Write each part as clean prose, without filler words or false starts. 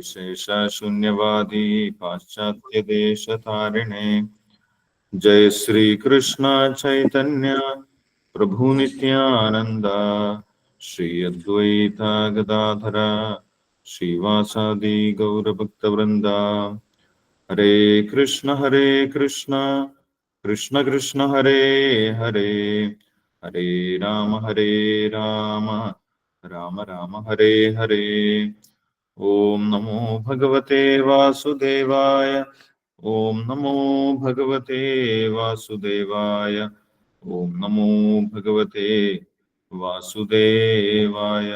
निर्विशेषशून्यवादी पाश्चात्यदेशतारिणे जय श्री कृष्ण चैतन्य प्रभु नित्यानंद श्री अद्वैत गदाधर श्रीवासादि गौरभक्तवृंद हरे कृष्ण कृष्ण कृष्ण हरे हरे हरे राम राम राम हरे हरे। ओम नमो भगवते वासुदेवाय ओम नमो भगवते वासुदेवाय ओम नमो भगवते वासुदेवाय।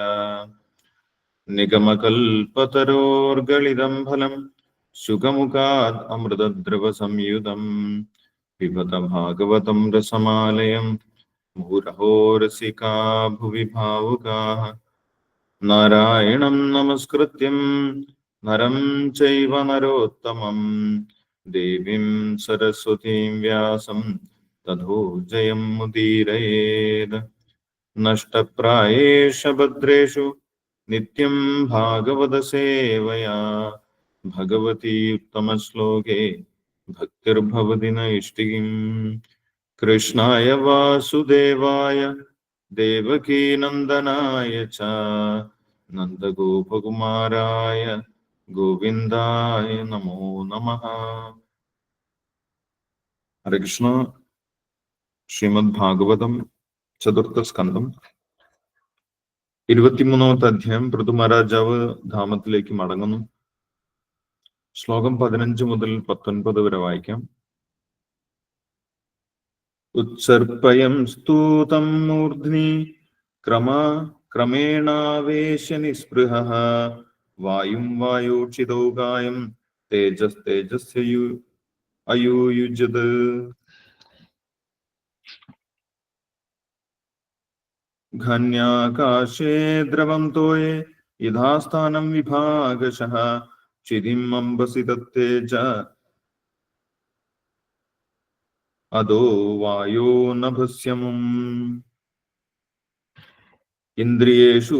निगमकल्पतरोर्गलितं फलं शुकमुखात् अमृतद्रवसंयुतं पिबत भागवतं रसमालयं मुहुरहो रसिका भुवि भावुकाः। नारायणं नमस्कृत्यं नरं चैव नरोत्तमं देवीं सरस्वतीं व्यासं ततो जयं मुदीरयेत्। नष्टप्रायेषु भद्रेषु नित्यं भागवत सेवया भगवती उत्तमश्लोके भक्तिर्भवति नैष्टिकीम्। कृष्णाय वासुदेवाय देवकी नंदनाय च नंदगोपकुमाराय गोविंदाय नमो नमः। हरे कृष्ण। ശ്രീമദ് ഭാഗവതം ചതുർത്ഥ സ്കന്ധം 23ാമത്തെ അധ്യായം. പൃഥു മഹാരാജാവ് ധാമത്തിലേക്ക് മടങ്ങുന്നു. ശ്ലോകം 15 മുതൽ 19 വരെ വായിക്കാം. ഉത്സർപ്പയം സ്തൂതം മൂർധ്നി ക്രമേണാവേശ നിസ്പൃഹഃ വായും വായോക്ഷിതൗകായം തേജസ്തേജസ്യ അയൂയുജത്. ഘന്യാകാശേ ദ്രവം തോയേ യഥാസ്ഥാനം വിഭാഗശഃ ക്ഷിതിം അംബസി തത്തേജ അദോ വായോ നഭസ്യമും. ഇന്ദ്രിയേഷു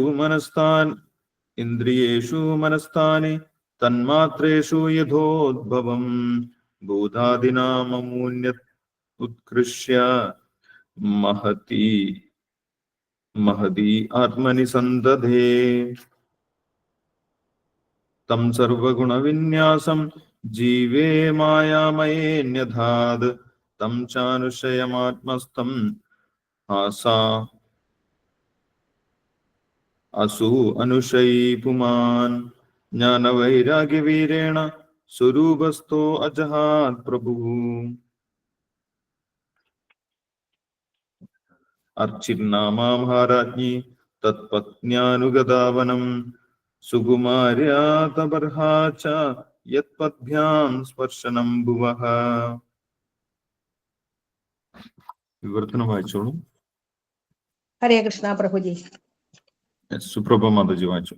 മനസ്ഥാനി തന്മാത്രേഷു യഥോദ്ഭവം ഭൂതാദിനാമമൂന്യത് ഉത്കൃഷ്യ മഹതി ആത്മനി സന്തതേ. തം സർവഗുണവിന്യാസം ജീവേ മായാമയേന്യഥാത് തം ചാനുഷയമാത്മസ്ഥം ആസാ അസു അനുഷയീ പുമാൻ. ജ്ഞാനവൈരാഗ്യവീരേണ സ്വരൂപസ്ഥോ അജഹാത് പ്രഭു. അർച്ചിർനാമാഹാരാജ്ഞി തത്പത്ന്യാനുഗതാവനം സുകുമാര്യാ തബർഹാ ച യത്പദ്ഭ്യാം സ്പർശനം ഭുവഃ. വിവർത്തനം വായിച്ചോളൂ. ഹരേ കൃഷ്ണ പ്രഭുജി. സുപ്രഭ മാതാജി വായിച്ചു.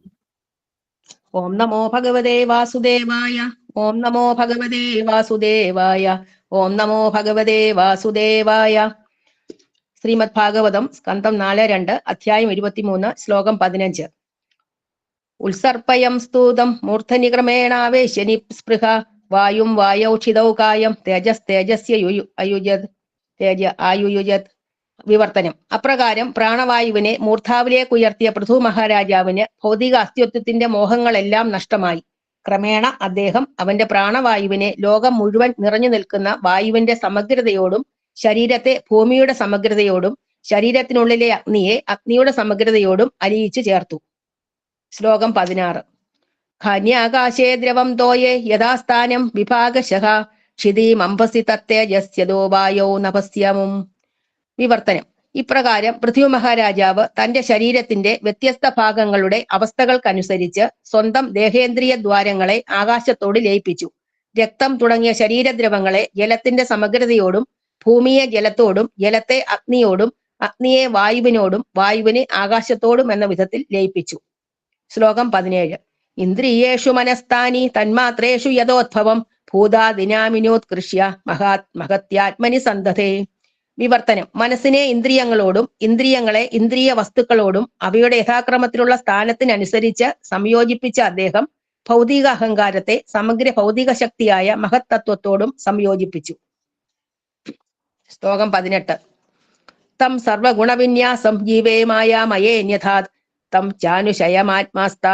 ഓം നമോ ഭഗവതേ വാസുദേവായ ഓം നമോ ഭഗവതേ വാസുദേവായ ഓം നമോ ഭഗവതേ വാസുദേവായ. ശ്രീമദ് ഭാഗവതം സ്കന്ധം 4:2 അധ്യായം 23 ശ്ലോകം 15. ഉത്സർപ്പയം സ്തൂതം മൂർധനി ക്രമേണാവേശ്യ നിസ്പൃഹ വായും വായൗക്ഷിതൗകായം തേജസ്തേജസ്യ ആയുയുജത്. വിവർത്തനം. അപ്രകാരം പ്രാണവായുവിനെ മൂർധാവിലേക്ക് ഉയർത്തിയ പൃഥു മഹാരാജാവിന് ഭൗതിക അസ്തിത്വത്തിന്റെ മോഹങ്ങളെല്ലാം നഷ്ടമായി. ക്രമേണ അദ്ദേഹം അവന്റെ പ്രാണവായുവിനെ ലോകം മുഴുവൻ നിറഞ്ഞു നിൽക്കുന്ന വായുവിന്റെ സമഗ്രതയോടും ശരീരത്തെ ഭൂമിയുടെ സമഗ്രതയോടും ശരീരത്തിനുള്ളിലെ അഗ്നിയെ അഗ്നിയുടെ സമഗ്രതയോടും അലിയിച്ചു ചേർത്തു. ശ്ലോകം 16. ഖന്യാകാശേ ദ്രവം തോയേ യഥാസ്ഥാനം വിഭാഗശഃ ക്ഷിതിമംഭസി തത്തേജസ്യതോ വായോ നഭസ്യമും. വിവർത്തനം. ഇപ്രകാരം പൃഥ്വി മഹാരാജാവ് തന്റെ ശരീരത്തിന്റെ വ്യത്യസ്ത ഭാഗങ്ങളുടെ അവസ്ഥകൾക്കനുസരിച്ച് സ്വന്തം ദേഹേന്ദ്രിയ ദ്വാരങ്ങളെ ആകാശത്തോട് ലയിപ്പിച്ചു. രക്തം തുടങ്ങിയ ശരീരദ്രവങ്ങളെ ജലത്തിന്റെ സമഗ്രതയോടും ഭൂമിയെ ജലത്തോടും ജലത്തെ അഗ്നിയോടും അഗ്നിയെ വായുവിനോടും വായുവിനെ ആകാശത്തോടും എന്ന വിധത്തിൽ ലയിപ്പിച്ചു. ശ്ലോകം 17. ഇന്ദ്രിയേഷു മനസ്ഥാനി തന്മാത്രേഷു യഥോദ്ഭവം ഭൂതാദിനാമിനോത്കൃഷ്യ മഹത്യാത്മനി സന്തതേ. വിവർത്തനം. മനസ്സിനെ ഇന്ദ്രിയങ്ങളോടും ഇന്ദ്രിയങ്ങളെ ഇന്ദ്രിയ വസ്തുക്കളോടും അവയുടെ യഥാക്രമത്തിലുള്ള സ്ഥാനത്തിനനുസരിച്ച് സംയോജിപ്പിച്ച അദ്ദേഹം ഭൗതിക അഹങ്കാരത്തെ സമഗ്ര ഭൗതിക ശക്തിയായ മഹത്തത്വത്തോടും സംയോജിപ്പിച്ചു. ശ്ലോകം 18. തം സർവഗുണവിന്യാസം ജീവേ മായാമയേന്യഥാത് തം ചാനുശയമാത്മാസ്ത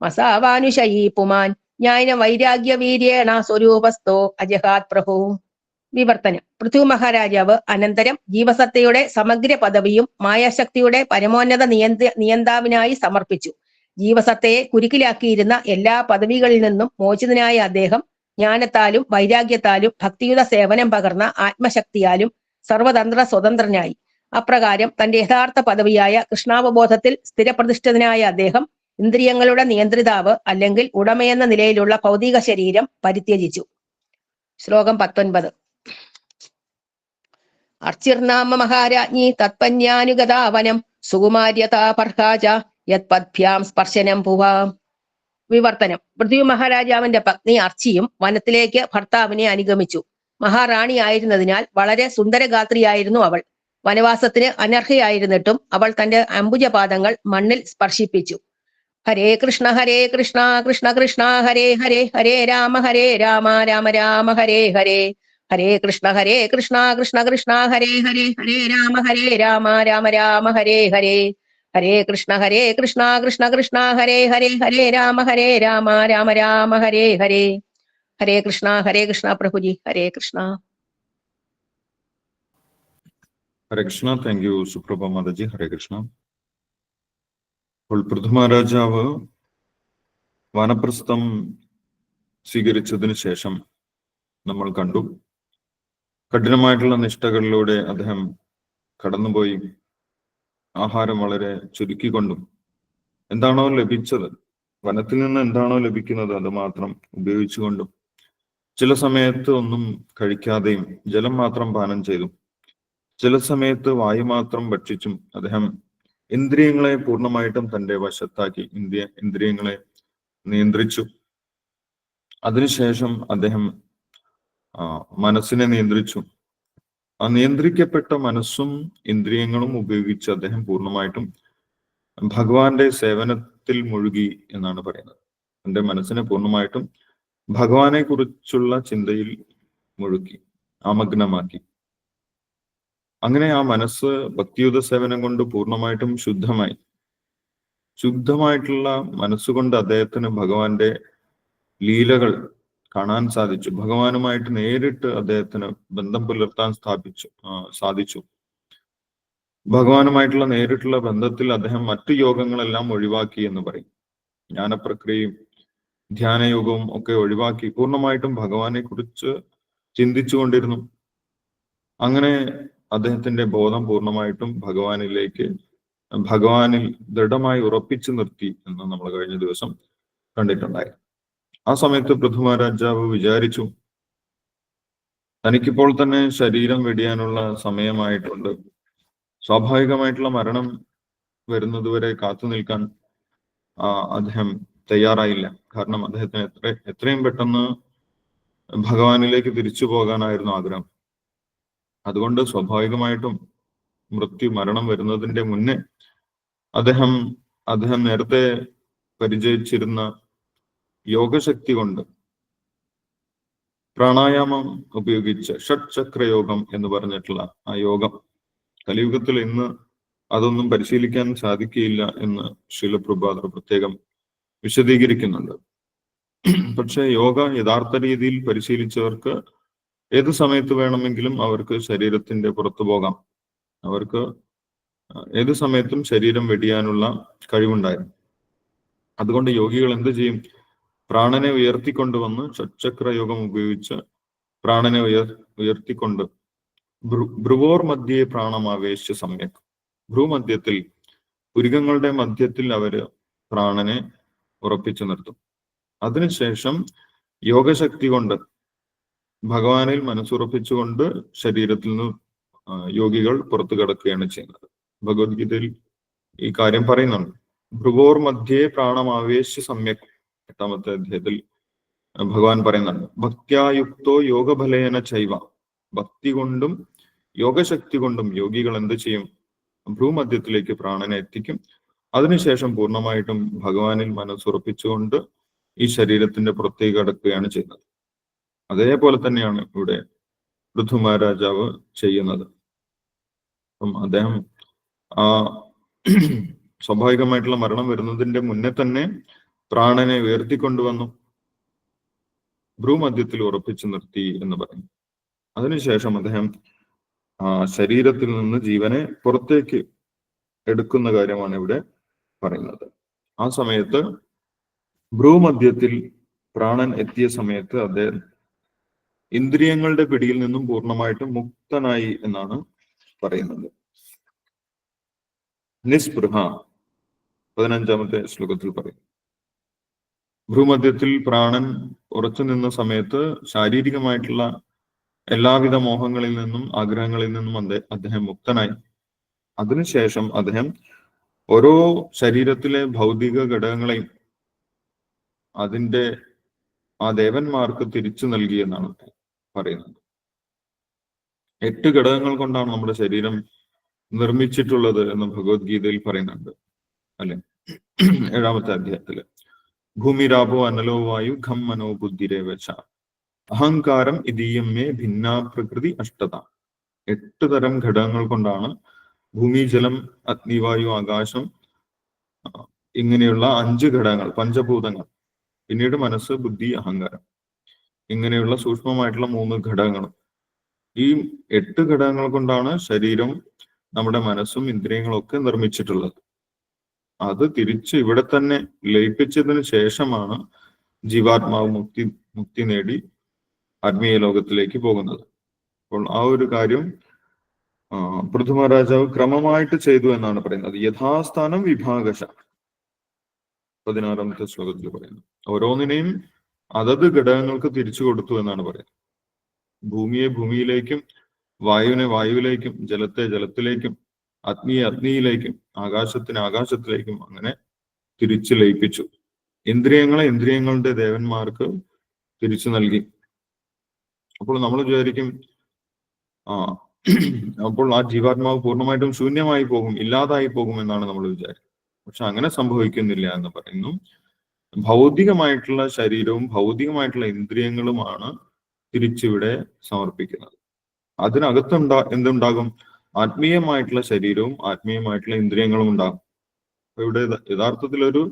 മസാവാനുശയീ പുമാൻ ജ്ഞാന വൈരാഗ്യ വീര്യേണ സ്വരൂപസ്ഥോ അജഹാത് പ്രഭു. വിവർത്തനം. പൃഥു മഹാരാജാവ് അനന്തരം ജീവസത്തയുടെ സമഗ്ര പദവിയും മായാശക്തിയുടെ പരമോന്നത നിയന്താവിനായി സമർപ്പിച്ചു. ജീവസത്തയെ കുരുക്കിലാക്കിയിരുന്ന എല്ലാ പദവികളിൽ നിന്നും മോചിതനായ അദ്ദേഹം ജ്ഞാനത്താലും വൈരാഗ്യത്താലും ഭക്തിയുത സേവനം പകർന്ന ആത്മശക്തിയാലും സർവതന്ത്ര സ്വതന്ത്രനായി. അപ്രകാരം തന്റെ യഥാർത്ഥ പദവിയായ കൃഷ്ണാവബോധത്തിൽ സ്ഥിരപ്രതിഷ്ഠിതനായ അദ്ദേഹം ഇന്ദ്രിയങ്ങളുടെ നിയന്ത്രിതാവ് അല്ലെങ്കിൽ ഉടമയെന്ന നിലയിലുള്ള ഭൗതിക ശരീരം പരിത്യജിച്ചു. ശ്ലോകം 19. അർച്ചിർനാമ മഹാരാജ്ഞി തത്പന്യാനുഗതാവനം സുകുമാര്യതാപർഹാച യത്പദ്ഭ്യാം സ്പർശനം ഭുവാം. വിവർത്തനം. പൃഥ്വി മഹാരാജാവിന്റെ പത്നി അർച്ചിയും വനത്തിലേക്ക് ഭർത്താവിനെ അനുഗമിച്ചു. മഹാറാണിയായിരുന്നതിനാൽ വളരെ സുന്ദരഗാത്രിയായിരുന്നു അവൾ. വനവാസത്തിന് അനർഹയായിരുന്നിട്ടും അവൾ തന്റെ അംബുജപാദങ്ങൾ മണ്ണിൽ സ്പർശിപ്പിച്ചു. ഹരേ കൃഷ്ണ കൃഷ്ണ കൃഷ്ണ ഹരേ ഹരേ ഹരേ രാമ രാമ രാമ ഹരേ ഹരേ ഹരേ കൃഷ്ണ കൃഷ്ണ കൃഷ്ണ ഹരേ ഹരേ ഹരേ രാമ രാമ രാമ ഹരേ ഹരേ ഹരേ കൃഷ്ണ കൃഷ്ണ കൃഷ്ണ ഹരേ ഹരേ ഹരേ രാമ രാമ രാമ ഹരേ ഹരേ ഹരേ കൃഷ്ണ പ്രഭുജി. ഹരേ കൃഷ്ണ. ഹരേ കൃഷ്ണ. താങ്ക് യു സുപ്രഭ മാതാജി. ഹരേ കൃഷ്ണ. അപ്പോൾ പൃഥു മഹാരാജാവ് വാനപ്രസ്ഥം സ്വീകരിച്ചതിന് ശേഷം നമ്മൾ കണ്ടു, കഠിനമായിട്ടുള്ള നിഷ്ഠകളിലൂടെ അദ്ദേഹം കടന്നുപോയി. ആഹാരം വളരെ ചുരുക്കിക്കൊണ്ടും എന്താണോ ലഭിച്ചത്, വനത്തിൽ നിന്ന് എന്താണോ ലഭിക്കുന്നത് അത് മാത്രം ഉപയോഗിച്ചുകൊണ്ടും, ചില സമയത്ത് ഒന്നും കഴിക്കാതെയും ജലം മാത്രം പാനം ചെയ്തും, ചില സമയത്ത് വായു മാത്രം ഭക്ഷിച്ചും അദ്ദേഹം ഇന്ദ്രിയങ്ങളെ പൂർണ്ണമായിട്ടും തന്റെ വശത്താക്കി ഇന്ദ്രിയങ്ങളെ നിയന്ത്രിച്ചു. അതിനുശേഷം അദ്ദേഹം മനസ്സിനെ നിയന്ത്രിച്ചു. ആ നിയന്ത്രിക്കപ്പെട്ട മനസ്സും ഇന്ദ്രിയങ്ങളും ഉപയോഗിച്ച് അദ്ദേഹം പൂർണ്ണമായിട്ടും ഭഗവാന്റെ സേവനത്തിൽ മുഴുകി എന്നാണ് പറയുന്നത്. തന്റെ മനസ്സിനെ പൂർണ്ണമായിട്ടും ഭഗവാനെ കുറിച്ചുള്ള ചിന്തയിൽ മുഴുക്കി, ആമഗ്നമാക്കി. അങ്ങനെ ആ മനസ്സ് ഭക്തിയുത സേവനം കൊണ്ട് പൂർണ്ണമായിട്ടും ശുദ്ധമായിട്ടുള്ള മനസ്സുകൊണ്ട് അദ്ദേഹത്തിന് ഭഗവാന്റെ ലീലകൾ കാണാൻ സാധിച്ചു. ഭഗവാനുമായിട്ട് നേരിട്ട് അദ്ദേഹത്തിന് ബന്ധം പുലർത്താൻ സാധിച്ചു. ഭഗവാനുമായിട്ടുള്ള നേരിട്ടുള്ള ബന്ധത്തിൽ അദ്ദേഹം മറ്റു യോഗങ്ങളെല്ലാം ഒഴിവാക്കി എന്ന് പറയും. ജ്ഞാനപ്രക്രിയയും ധ്യാനയോഗവും ഒക്കെ ഒഴിവാക്കി പൂർണ്ണമായിട്ടും ഭഗവാനെ കുറിച്ച് ചിന്തിച്ചുകൊണ്ടിരുന്നു. അങ്ങനെ അദ്ദേഹത്തിന്റെ ബോധം പൂർണ്ണമായിട്ടും ഭഗവാനിൽ ദൃഢമായി ഉറപ്പിച്ചു നിർത്തി എന്ന് നമ്മൾ കഴിഞ്ഞ ദിവസം കണ്ടിട്ടുണ്ടായി. ആ സമയത്ത് പൃഥു മഹാരാജാവ് വിചാരിച്ചു, തനിക്കിപ്പോൾ തന്നെ ശരീരം വെടിയാനുള്ള സമയമായിട്ടുണ്ട്. സ്വാഭാവികമായിട്ടുള്ള മരണം വരുന്നതുവരെ കാത്തു നിൽക്കാൻ അദ്ദേഹം തയ്യാറായില്ല. കാരണം അദ്ദേഹത്തിന് എത്രയും പെട്ടെന്ന് ഭഗവാനിലേക്ക് തിരിച്ചു പോകാനായിരുന്നു ആഗ്രഹം. അതുകൊണ്ട് സ്വാഭാവികമായിട്ടും മരണം വരുന്നതിന്റെ മുന്നേ അദ്ദേഹം നേരത്തെ പരിചയിച്ചിരുന്ന യോഗശക്തി കൊണ്ട് പ്രാണായാമം ഉപയോഗിച്ച് ഷഡ്ചക്രയോഗം എന്ന് പറഞ്ഞിട്ടുള്ള ആ യോഗം, കലിയുഗത്തിൽ ഇന്ന് അതൊന്നും പരിശീലിക്കാൻ സാധിക്കുകയില്ല എന്ന് ശ്രീല പ്രഭുപാദർ പ്രത്യേകം വിശദീകരിക്കുന്നുണ്ട്. പക്ഷെ യോഗ യഥാർത്ഥ രീതിയിൽ പരിശീലിച്ചവർക്ക് ഏത് സമയത്ത് വേണമെങ്കിലും അവർക്ക് ശരീരത്തിന്റെ പുറത്തു പോകാം. അവർക്ക് ഏത് സമയത്തും ശരീരം വെടിയാനുള്ള കഴിവുണ്ടായിരുന്നു. അതുകൊണ്ട് യോഗികൾ എന്ത് ചെയ്യും? പ്രാണനെ ഉയർത്തിക്കൊണ്ടുവന്ന് ഷഡ്ചക്ര യോഗം ഉപയോഗിച്ച് പ്രാണനെ ഉയർത്തിക്കൊണ്ട് ഭ്രുവോർ മധ്യേ പ്രാണമാവേശ സമ്യക്, ഭ്രൂമധ്യത്തിൽ പുരികങ്ങളുടെ മധ്യത്തിൽ അവര് പ്രാണനെ ഉറപ്പിച്ചു നിർത്തും. അതിനുശേഷം യോഗശക്തി കൊണ്ട് ഭഗവാനിൽ മനസ്സുറപ്പിച്ചുകൊണ്ട് ശരീരത്തിൽ നിന്ന് യോഗികൾ പുറത്തു കടക്കുകയാണ് ചെയ്യുന്നത്. ഭഗവത്ഗീതയിൽ ഈ കാര്യം പറയുന്നുണ്ട്. ഭ്രുവോർ മധ്യേ പ്രാണമാവേശ സമ്യക്, 8ാമത്തെ അധ്യായത്തിൽ ഭഗവാൻ പറയുന്നുണ്ട്. ഭക്ത്യായുക്തോ യോഗഫലേന ചൈവ, ഭക്തി കൊണ്ടും യോഗശക്തി കൊണ്ടും യോഗികൾ എന്ത് ചെയ്യും? ഭ്രൂമധ്യത്തിലേക്ക് പ്രാണനെ എത്തിക്കും. അതിനുശേഷം പൂർണ്ണമായിട്ടും ഭഗവാനിൽ മനസ്സുറപ്പിച്ചുകൊണ്ട് ഈ ശരീരത്തിന്റെ പുറത്തേക്ക് കടക്കുകയാണ് ചെയ്യുന്നത്. അതേപോലെ തന്നെയാണ് ഇവിടെ പൃഥു മഹാരാജാവ് ചെയ്യുന്നത്. അപ്പം അദ്ദേഹം ആ സ്വാഭാവികമായിട്ടുള്ള മരണം വരുന്നതിന്റെ മുന്നേ തന്നെ പ്രാണനെ ഉയർത്തിക്കൊണ്ടുവന്നു ഭ്രൂമധ്യത്തിൽ ഉറപ്പിച്ചു നിർത്തി എന്ന് പറയും. അതിനുശേഷം അദ്ദേഹം ശരീരത്തിൽ നിന്ന് ജീവനെ പുറത്തേക്ക് എടുക്കുന്ന കാര്യമാണ് ഇവിടെ പറയുന്നത്. ആ സമയത്ത് ഭ്രൂമധ്യത്തിൽ പ്രാണൻ എത്തിയ സമയത്ത് അദ്ദേഹം ഇന്ദ്രിയങ്ങളുടെ പിടിയിൽ നിന്നും പൂർണ്ണമായിട്ടും മുക്തനായി എന്നാണ് പറയുന്നത്. നിസ്പൃഹ 15ാമത്തെ ശ്ലോകത്തിൽ പറയും. ഭ്രൂമധ്യത്തിൽ പ്രാണൻ ഉറച്ചു നിന്ന സമയത്ത് ശാരീരികമായിട്ടുള്ള എല്ലാവിധ മോഹങ്ങളിൽ നിന്നും ആഗ്രഹങ്ങളിൽ നിന്നും അദ്ദേഹം മുക്തനായി. അതിനുശേഷം അദ്ദേഹം ഓരോ ശരീരത്തിലെ ഭൗതിക ഘടകങ്ങളെയും അതിന്റെ ആ ദേവന്മാർക്ക് തിരിച്ചു നൽകി എന്നാണ് പറയുന്നത്. 8 ഘടകങ്ങൾ കൊണ്ടാണ് നമ്മുടെ ശരീരം നിർമ്മിച്ചിട്ടുള്ളത് എന്ന് ഭഗവത്ഗീതയിൽ പറയുന്നുണ്ട്, അല്ലെ? 7ാമത്തെ അധ്യായത്തില് ഭൂമിരാപോ അനലോ വായു ഖം മനോ ബുദ്ധിരേവച അഹങ്കാരം ഇതീയം മേ ഭിന്ന പ്രകൃതി അഷ്ടത. 8 തരം ഘടകങ്ങൾ കൊണ്ടാണ് ഭൂമി, ജലം, അഗ്നി, വായു, ആകാശം, ഇങ്ങനെയുള്ള 5 ഘടകങ്ങൾ, പഞ്ചഭൂതങ്ങൾ, പിന്നീട് മനസ്സ്, ബുദ്ധി, അഹങ്കാരം, ഇങ്ങനെയുള്ള സൂക്ഷ്മമായിട്ടുള്ള 3 ഘടകങ്ങളും. ഈ 8 ഘടകങ്ങൾ കൊണ്ടാണ് ശരീരം, നമ്മുടെ മനസ്സും ഇന്ദ്രിയങ്ങളും ഒക്കെ നിർമ്മിച്ചിട്ടുള്ളത്. അത് തിരിച്ച് ഇവിടെ തന്നെ ലയിപ്പിച്ചതിന് ശേഷമാണ് ജീവാത്മാവ് മുക്തി നേടി ആത്മീയ ലോകത്തിലേക്ക് പോകുന്നത്. അപ്പോൾ ആ ഒരു കാര്യം പൃഥു മഹാരാജാവ് ക്രമമായിട്ട് ചെയ്തു എന്നാണ് പറയുന്നത്. യഥാസ്ഥാനം വിഭാഗശ 16ാമത്തെ ശ്ലോകത്തിൽ പറയുന്നത്. ഓരോന്നിനെയും അതത് ഘടകങ്ങൾക്ക് തിരിച്ചു കൊടുത്തു എന്നാണ് പറയുന്നത്. ഭൂമിയെ ഭൂമിയിലേക്കും, വായുവിനെ വായുവിലേക്കും, ജലത്തെ ജലത്തിലേക്കും, അഗ്നിയെ അഗ്നിയിലേക്കും, ആകാശത്തിനെ ആകാശത്തിലേക്കും അങ്ങനെ തിരിച്ചു ലയിപ്പിച്ചു. ഇന്ദ്രിയങ്ങളെ ഇന്ദ്രിയങ്ങളുടെ ദേവന്മാർക്ക് തിരിച്ചു നൽകി. അപ്പോൾ നമ്മൾ വിചാരിക്കും അപ്പോൾ ആ ജീവാത്മാവ് പൂർണ്ണമായിട്ടും ശൂന്യമായി പോകും, ഇല്ലാതായി പോകും എന്നാണ് നമ്മൾ വിചാരിക്കുന്നത്. പക്ഷെ അങ്ങനെ സംഭവിക്കുന്നില്ല എന്ന് പറയുന്നു. ഭൗതികമായിട്ടുള്ള ശരീരവും ഭൗതികമായിട്ടുള്ള ഇന്ദ്രിയങ്ങളുമാണ് തിരിച്ചിവിടെ സമർപ്പിക്കുന്നത്. എന്തുണ്ടാകും? ആത്മീയമായിട്ടുള്ള ശരീരവും ആത്മീയമായിട്ടുള്ള ഇന്ദ്രിയങ്ങളും ഉണ്ടാകും. അപ്പൊ ഇവിടെ യഥാർത്ഥത്തിൽ ഒരു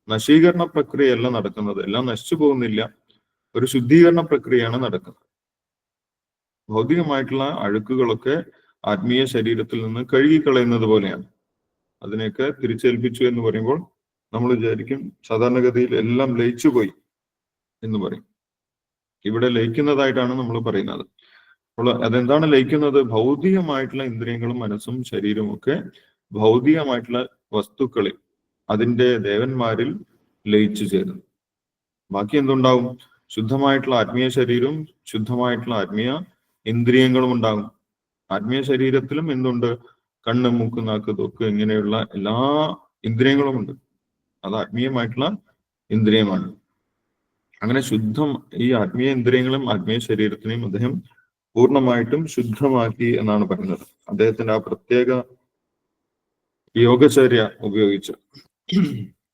നശീകരണ പ്രക്രിയയല്ല നടക്കുന്നത്. എല്ലാം നശിച്ചു പോകുന്നില്ല, ഒരു ശുദ്ധീകരണ പ്രക്രിയയാണ് നടക്കുന്നത്. ഭൗതികമായിട്ടുള്ള അഴുക്കുകളൊക്കെ ആത്മീയ ശരീരത്തിൽ നിന്ന് കഴുകിക്കളയുന്നത് പോലെയാണ്. അതിനെയൊക്കെ തിരിച്ചേൽപ്പിച്ചു എന്ന് പറയുമ്പോൾ നമ്മൾ വിചാരിക്കും സാധാരണഗതിയിൽ എല്ലാം ലയിച്ചു പോയി എന്ന് പറയും. ഇവിടെ ലയിക്കുന്നതായിട്ടാണ് നമ്മൾ പറയുന്നത്. അപ്പോൾ അതെന്താണ് ലയിക്കുന്നത്? ഭൗതികമായിട്ടുള്ള ഇന്ദ്രിയങ്ങളും മനസ്സും ശരീരവും ഒക്കെ ഭൗതികമായിട്ടുള്ള വസ്തുക്കളിൽ, അതിന്റെ ദേവന്മാരിൽ ലയിച്ചു ചേരുന്നു. ബാക്കി എന്തുണ്ടാവും? ശുദ്ധമായിട്ടുള്ള ആത്മീയ ശരീരവും ശുദ്ധമായിട്ടുള്ള ആത്മീയ ഇന്ദ്രിയങ്ങളും ഉണ്ടാകും. ആത്മീയ ശരീരത്തിലും എന്തുണ്ട്? കണ്ണ്, മൂക്ക്, നാക്ക്, ത്വക്ക് ഇങ്ങനെയുള്ള എല്ലാ ഇന്ദ്രിയങ്ങളും ഉണ്ട്. അത് ആത്മീയമായിട്ടുള്ള ഇന്ദ്രിയമാണ്. അങ്ങനെ ഈ ആത്മീയ ഇന്ദ്രിയങ്ങളും ആത്മീയ ശരീരത്തിനെയും അദ്ദേഹം പൂർണ്ണമായിട്ടും ശുദ്ധമാക്കി എന്നാണ് പറയുന്നത്. അദ്ദേഹത്തിന്റെ ആ പ്രത്യേക യോഗചര്യ ഉപയോഗിച്ച്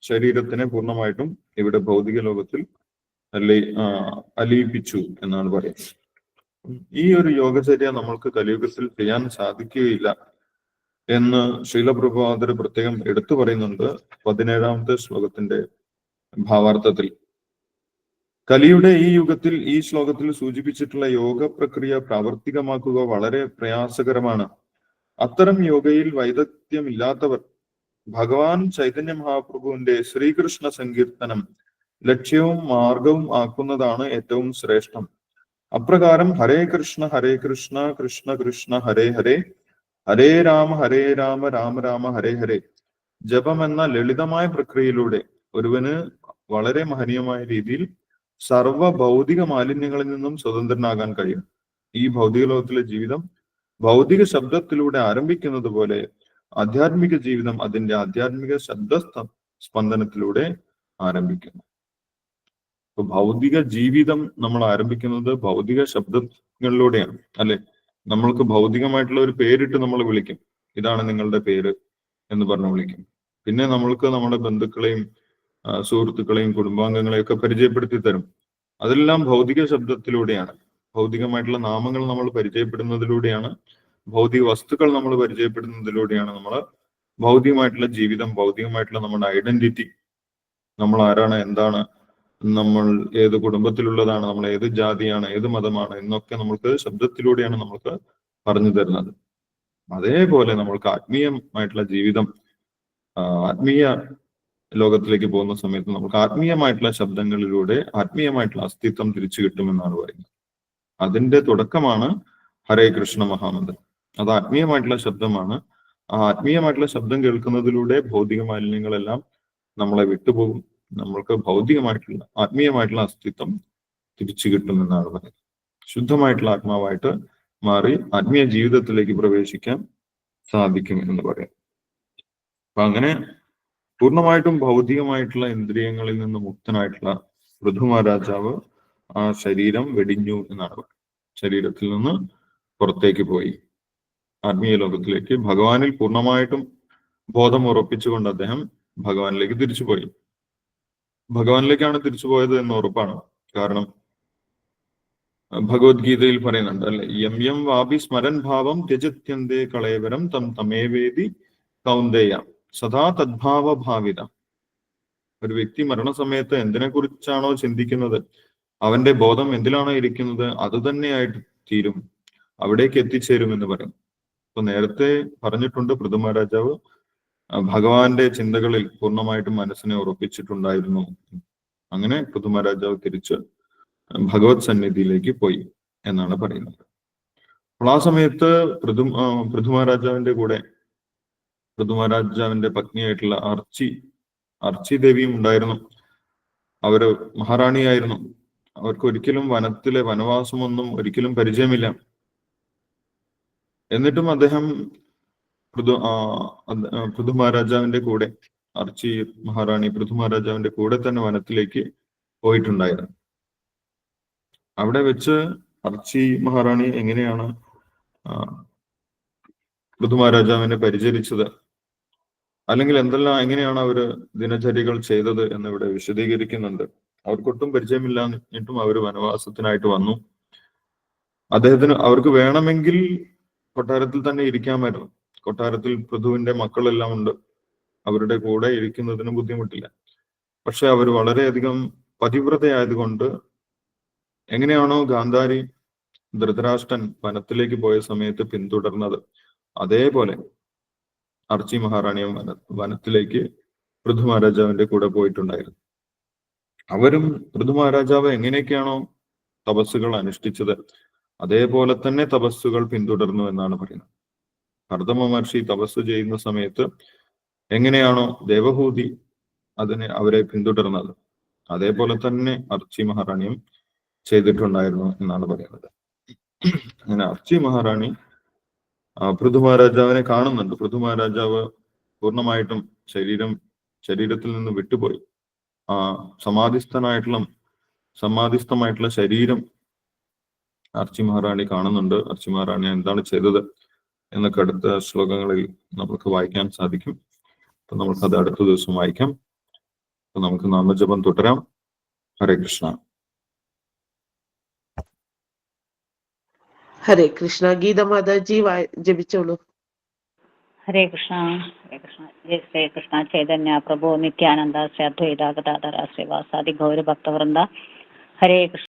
ശരീരത്തിനെ പൂർണ്ണമായിട്ടും ഇവിടെ ഭൗതിക ലോകത്തിൽ അലിയിപ്പിച്ചു എന്നാണ് പറയുന്നത്. ഈ ഒരു യോഗചര്യ നമ്മൾക്ക് കലിയുഗത്തിൽ ചെയ്യാൻ സാധിക്കുകയില്ല എന്ന് ശ്രീല പ്രഭുപാദർ പ്രത്യേകം എടുത്തു പറയുന്നുണ്ട് 17ാമത്തെ ശ്ലോകത്തിന്റെ ഭാവാർത്ഥത്തിൽ. കലിയുടെ ഈ യുഗത്തിൽ ഈ ശ്ലോകത്തിൽ സൂചിപ്പിച്ചിട്ടുള്ള യോഗ പ്രക്രിയ പ്രാവർത്തികമാക്കുക വളരെ പ്രയാസകരമാണ്. അത്തരം യോഗയിൽ വൈദഗ്ധ്യമില്ലാത്തവർ ഭഗവാൻ ചൈതന്യ മഹാപ്രഭുവിന്റെ ശ്രീകൃഷ്ണ സങ്കീർത്തനം ലക്ഷ്യവും മാർഗവും ആക്കുന്നതാണ് ഏറ്റവും ശ്രേഷ്ഠം. അപ്രകാരം ഹരേ കൃഷ്ണ കൃഷ്ണ കൃഷ്ണ ഹരേ ഹരേ, ഹരേ രാമ രാമ രാമ ഹരേ ഹരേ ജപമെന്ന ലളിതമായ പ്രക്രിയയിലൂടെ ഒരുവന് വളരെ മഹനീയമായ രീതിയിൽ സർവ ഭൗതിക മാലിന്യങ്ങളിൽ നിന്നും സ്വതന്ത്രനാകാൻ കഴിയും. ഈ ഭൗതിക ലോകത്തിലെ ജീവിതം ഭൗതിക ശബ്ദത്തിലൂടെ ആരംഭിക്കുന്നത് പോലെ ആധ്യാത്മിക ജീവിതം അതിന്റെ ആധ്യാത്മിക ശബ്ദ സ്പന്ദനത്തിലൂടെ ആരംഭിക്കുന്നു. അപ്പൊ ഭൗതിക ജീവിതം നമ്മൾ ആരംഭിക്കുന്നത് ഭൗതിക ശബ്ദങ്ങളിലൂടെയാണ്, അല്ലെ? നമ്മൾക്ക് ഭൗതികമായിട്ടുള്ള ഒരു പേരിട്ട് നമ്മൾ വിളിക്കും, ഇതാണ് നിങ്ങളുടെ പേര് എന്ന് പറഞ്ഞ് വിളിക്കും. പിന്നെ നമ്മൾക്ക് നമ്മുടെ ബന്ധുക്കളെയും സുഹൃത്തുക്കളെയും കുടുംബാംഗങ്ങളെയും ഒക്കെ പരിചയപ്പെടുത്തി തരും. അതെല്ലാം ഭൗതിക ശബ്ദത്തിലൂടെയാണ്. ഭൗതികമായിട്ടുള്ള നാമങ്ങൾ നമ്മൾ പരിചയപ്പെടുന്നതിലൂടെയാണ്, ഭൗതിക വസ്തുക്കൾ നമ്മൾ പരിചയപ്പെടുന്നതിലൂടെയാണ് നമ്മൾ ഭൗതികമായിട്ടുള്ള ജീവിതം, ഭൗതികമായിട്ടുള്ള നമ്മുടെ ഐഡന്റിറ്റി, നമ്മൾ ആരാണ്, എന്താണ്, നമ്മൾ ഏത് കുടുംബത്തിലുള്ളതാണ്, നമ്മൾ ഏത് ജാതിയാണ്, ഏത് മതമാണ് എന്നൊക്കെ നമുക്ക് ശബ്ദത്തിലൂടെയാണ് നമുക്ക് പറഞ്ഞു തരുന്നത്. അതേപോലെ നമ്മൾക്ക് ആത്മീയമായിട്ടുള്ള ജീവിതം, ആത്മീയ ലോകത്തിലേക്ക് പോകുന്ന സമയത്ത് നമുക്ക് ആത്മീയമായിട്ടുള്ള ശബ്ദങ്ങളിലൂടെ ആത്മീയമായിട്ടുള്ള അസ്തിത്വം തിരിച്ചു കിട്ടുമെന്നാണ് പറയുന്നത്. അതിന്റെ തുടക്കമാണ് ഹരേ കൃഷ്ണ മഹാമന്ത്രം. അത് ആത്മീയമായിട്ടുള്ള ശബ്ദമാണ്. ആ ആത്മീയമായിട്ടുള്ള ശബ്ദം കേൾക്കുന്നതിലൂടെ ഭൗതിക മാലിന്യങ്ങളെല്ലാം നമ്മളെ വിട്ടുപോകും. നമ്മൾക്ക് ഭൗതികമായിട്ടുള്ള ആത്മീയമായിട്ടുള്ള അസ്തിത്വം തിരിച്ചു കിട്ടുമെന്നാണ് പറയുന്നത്. ശുദ്ധമായിട്ടുള്ള ആത്മാവായിട്ട് മാറി ആത്മീയ ജീവിതത്തിലേക്ക് പ്രവേശിക്കാൻ സാധിക്കും എന്ന് പറയാം. അപ്പൊ അങ്ങനെ പൂർണ്ണമായിട്ടും ഭൗതികമായിട്ടുള്ള ഇന്ദ്രിയങ്ങളിൽ നിന്ന് മുക്തനായിട്ടുള്ള പൃഥു മഹാരാജാവ് ആ ശരീരം വെടിഞ്ഞു എന്നാണ് പറയുന്നത്. ശരീരത്തിൽ നിന്ന് പുറത്തേക്ക് പോയി ആത്മീയ ലോകത്തിലേക്ക് ഭഗവാനിൽ പൂർണ്ണമായിട്ടും ബോധം ഉറപ്പിച്ചുകൊണ്ട് അദ്ദേഹം ഭഗവാനിലേക്ക് തിരിച്ചുപോയി. ഭഗവാനിലേക്കാണ് തിരിച്ചുപോയത് എന്ന് ഉറപ്പാണ്. കാരണം ഭഗവത്ഗീതയിൽ പറയുന്നുണ്ട് അല്ലെ, യം യം വാപി സ്മരൻ ഭാവം ത്യജത്യന്തേ കളേവരം തം തമേവേദി കൗന്ദേയ സദാ തദ്ഭാവ ഭാവിത. ഒരു വ്യക്തി മരണസമയത്ത് എന്തിനെ കുറിച്ചാണോ ചിന്തിക്കുന്നത്, അവന്റെ ബോധം എന്തിലാണോ ഇരിക്കുന്നത്, അത് തന്നെയായിട്ട് തീരും, അവിടേക്ക് എത്തിച്ചേരും എന്ന് പറയും. അപ്പൊ നേരത്തെ പറഞ്ഞിട്ടുണ്ട്, പൃഥു മഹാരാജാവ് ഭഗവാന്റെ ചിന്തകളിൽ പൂർണ്ണമായിട്ടും മനസ്സിനെ ഉറപ്പിച്ചിട്ടുണ്ടായിരുന്നു. അങ്ങനെ പൃഥു മഹാരാജാവ് തിരിച്ച് ഭഗവത് സന്നിധിയിലേക്ക് പോയി എന്നാണ് പറയുന്നത്. അപ്പോൾ ആ സമയത്ത് പൃഥു മഹാരാജാവിന്റെ കൂടെ പൃഥു മഹാരാജാവിന്റെ പത്നിയായിട്ടുള്ള അർച്ചി ദേവിയും ഉണ്ടായിരുന്നു. അവര് മഹാറാണിയായിരുന്നു. അവർക്ക് ഒരിക്കലും വനത്തിലെ വനവാസമൊന്നും ഒരിക്കലും പരിചയമില്ല. എന്നിട്ടും അദ്ദേഹം പൃഥു മഹാരാജാവിന്റെ കൂടെ, അർച്ചി മഹാറാണി പൃഥു മഹാരാജാവിന്റെ കൂടെ തന്നെ വനത്തിലേക്ക് പോയിട്ടുണ്ടായിരുന്നു. അവിടെ വെച്ച് അർച്ചി മഹാറാണി എങ്ങനെയാണ് പൃഥു മഹാരാജാവിനെ പരിചരിച്ചത്, അല്ലെങ്കിൽ എങ്ങനെയാണ് അവര് ദിനചര്യകൾ ചെയ്തത് എന്നിവിടെ വിശദീകരിക്കുന്നുണ്ട്. അവർക്കൊട്ടും പരിചയമില്ലാഞ്ഞിട്ടും അവർ വനവാസത്തിനായിട്ട് വന്നു. അവർക്ക് വേണമെങ്കിൽ കൊട്ടാരത്തിൽ തന്നെ ഇരിക്കാമായിരുന്നു. കൊട്ടാരത്തിൽ പൃഥുവിന്റെ മക്കളെല്ലാം ഉണ്ട്, അവരുടെ കൂടെ ഇരിക്കുന്നതിന് ബുദ്ധിമുട്ടില്ല. പക്ഷെ അവർ വളരെയധികം പതിവ്രതയായതുകൊണ്ട് എങ്ങനെയാണോ ഗാന്ധാരി ധൃതരാഷ്ട്രൻ വനത്തിലേക്ക് പോയ സമയത്ത് പിന്തുടർന്നത്, അതേപോലെ അർച്ചി മഹാറാണിയും വനത്തിലേക്ക് പൃഥു മഹാരാജാവിന്റെ കൂടെ പോയിട്ടുണ്ടായിരുന്നു. അവരും പൃഥു മഹാരാജാവ് എങ്ങനെയൊക്കെയാണോ തപസ്സുകൾ അനുഷ്ഠിച്ചത്, അതേപോലെ തന്നെ തപസ്സുകൾ പിന്തുടർന്നു എന്നാണ് പറയുന്നത്. കർദമ മഹർഷി തപസ് ചെയ്യുന്ന സമയത്ത് എങ്ങനെയാണോ ദേവഹൂതി അവരെ പിന്തുടർന്നത്, അതേപോലെ തന്നെ അർച്ചി മഹാറാണിയും ചെയ്തിട്ടുണ്ടായിരുന്നു എന്നാണ് പറയുന്നത്. അങ്ങനെ അർച്ചി മഹാറാണി പൃഥു മഹാരാജാവിനെ കാണുന്നുണ്ട്. പൃഥു മഹാരാജാവ് പൂർണ്ണമായിട്ടും ശരീരത്തിൽ നിന്ന് വിട്ടുപോയി. സമാധിസ്ഥമായിട്ടുള്ള ശരീരം അർച്ചി മഹാറാണി കാണുന്നുണ്ട്. അർച്ചി മഹാറാണി എന്താണ് ചെയ്തത് എന്നൊക്കെ അടുത്ത ശ്ലോകങ്ങളിൽ നമുക്ക് വായിക്കാൻ സാധിക്കും. അപ്പൊ നമുക്കത് അടുത്ത ദിവസം വായിക്കാം. അപ്പൊ നമുക്ക് നാമജപം തുടരാം. ഹരേ കൃഷ്ണ. ഹരേ കൃഷ്ണ. ഗീത മാതാജി ജപിച്ചോളൂ. ഹരേ കൃഷ്ണ. ഹരേ കൃഷ്ണ. ജയ ശ്രീ കൃഷ്ണ ചൈതന്യ പ്രഭു നിത്യാനന്ദ ശ്രീ അദ്വൈത ഗദാധര ശ്രീവാസാദി ഗൗര ഭക്തവൃന്ദ. ഹരേ കൃഷ്ണ.